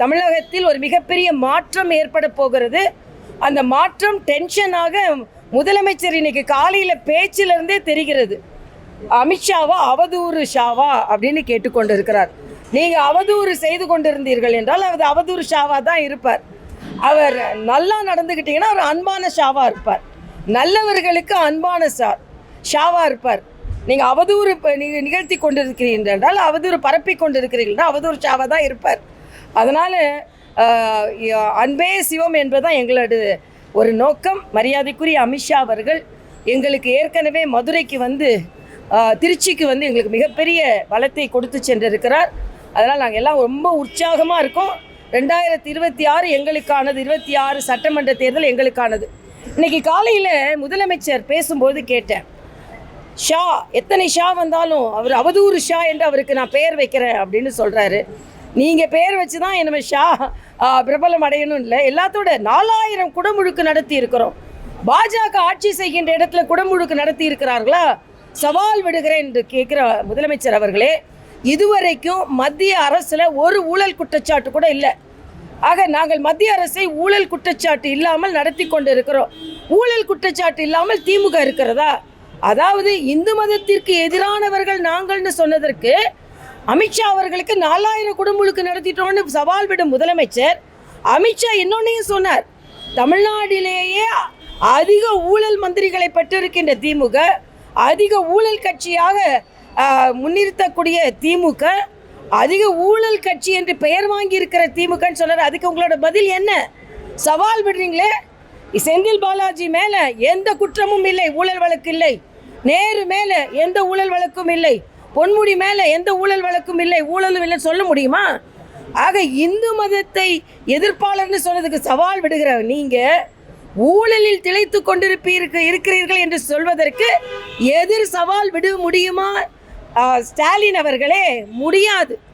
தமிழகத்தில் ஒரு மிகப்பெரிய மாற்றம் ஏற்பட போகிறது. அந்த மாற்றம் டென்ஷனாக முதலமைச்சர் இன்னைக்கு காலையில் பேச்சிலிருந்தே தெரிகிறது. அமித்ஷாவா அவதூறு ஷாவா அப்படின்னு கேட்டுக்கொண்டிருக்கிறார். நீங்கள் அவதூறு செய்து கொண்டிருந்தீர்கள் என்றால் அவர் அவதூறு ஷாவா தான் இருப்பார். அவர் நல்லா நடந்துக்கிட்டீங்கன்னா அவர் அன்பான ஷாவா இருப்பார். நல்லவர்களுக்கு அன்பான ஷாவா இருப்பார். நீங்கள் அவதூறு நிகழ்த்தி கொண்டிருக்கிறீர்கள் என்றால், அவதூறு பரப்பி கொண்டிருக்கிறீர்கள் அவதூறு ஷாவா தான் இருப்பார். அதனால் அன்பே சிவம் என்பதுதான் எங்களோட ஒரு நோக்கம். மரியாதைக்குரிய அமித்ஷா அவர்கள் எங்களுக்கு ஏற்கனவே மதுரைக்கு வந்து திருச்சிக்கு வந்து எங்களுக்கு மிகப்பெரிய பலத்தை கொடுத்து சென்றிருக்கிறார். அதனால் நாங்கள் எல்லாம் ரொம்ப உற்சாகமாக இருக்கோம். 2026 எங்களுக்கானது. 26 சட்டமன்ற தேர்தல் எங்களுக்கானது. இன்றைக்கி காலையில் முதலமைச்சர் பேசும்போது கேட்டேன், ஷா எத்தனை ஷா வந்தாலும் அவர் அவதூறு ஷா என்று அவருக்கு நான் பெயர் வைக்கிறேன் அப்படின்னு சொல்கிறாரு. நீங்கள் பெயர் வச்சு தான் என்ன ஷா பிரபலம் அடையணும் இல்லை. எல்லாத்தோட 4000 குடமுழுக்கு நடத்தி இருக்கிறோம். பாஜக ஆட்சி செய்கின்ற இடத்துல குடமுழுக்கு நடத்தி இருக்கிறார்களா? சவால் விடுகிறேன் என்று கேட்குற முதலமைச்சர் அவர்களே, இதுவரைக்கும் மத்திய அரசில் ஒரு ஊழல் குற்றச்சாட்டு கூட இல்லை. ஆக நாங்கள் மத்திய அரசை ஊழல் குற்றச்சாட்டு இல்லாமல் நடத்தி கொண்டு இருக்கிறோம். ஊழல் குற்றச்சாட்டு இல்லாமல் திமுக இருக்கிறதா? அதாவது இந்து மதத்திற்கு எதிரானவர்கள் நாங்கள்னு சொன்னதற்கு அமித்ஷா அவர்களுக்கு 4000 குடமுழுக்கு நடத்திட்டோன்னு சவால் விடும் முதலமைச்சர் அமித்ஷா இன்னொன்னையும் சொன்னார். தமிழ்நாட்டிலேயே அதிக ஊழல் மந்திரிகளை பெற்றிருக்கின்ற திமுக, அதிக ஊழல் கட்சியாக முன்னிறுத்தக்கூடிய திமுக, அதிக ஊழல் கட்சி என்று பெயர் வாங்கி இருக்கிற திமுகன்னு சொன்னார். அதுக்கு உங்களோட பதில் என்ன? சவால் விடுறீங்களே. செந்தில் பாலாஜி மேலே எந்த குற்றமும் இல்லை, ஊழல் வழக்கு இல்லை. நேரு மேலே எந்த ஊழல் வழக்கும் இல்லை. பொன்முடி மேலே எந்த ஊழல் வழக்கும் இல்லை, ஊழலும் இல்லைன்னு சொல்ல முடியுமா? ஆக இந்து மதத்தை எதிர்ப்பாளர்னு சொன்னதுக்கு சவால் விடுகிற நீங்கள் ஊழலில் திளைத்து இருக்கிறீர்கள் என்று சொல்வதற்கு எதிர் சவால் விட முடியுமா? ஸ்டாலின் அவர்களே, முடியாது.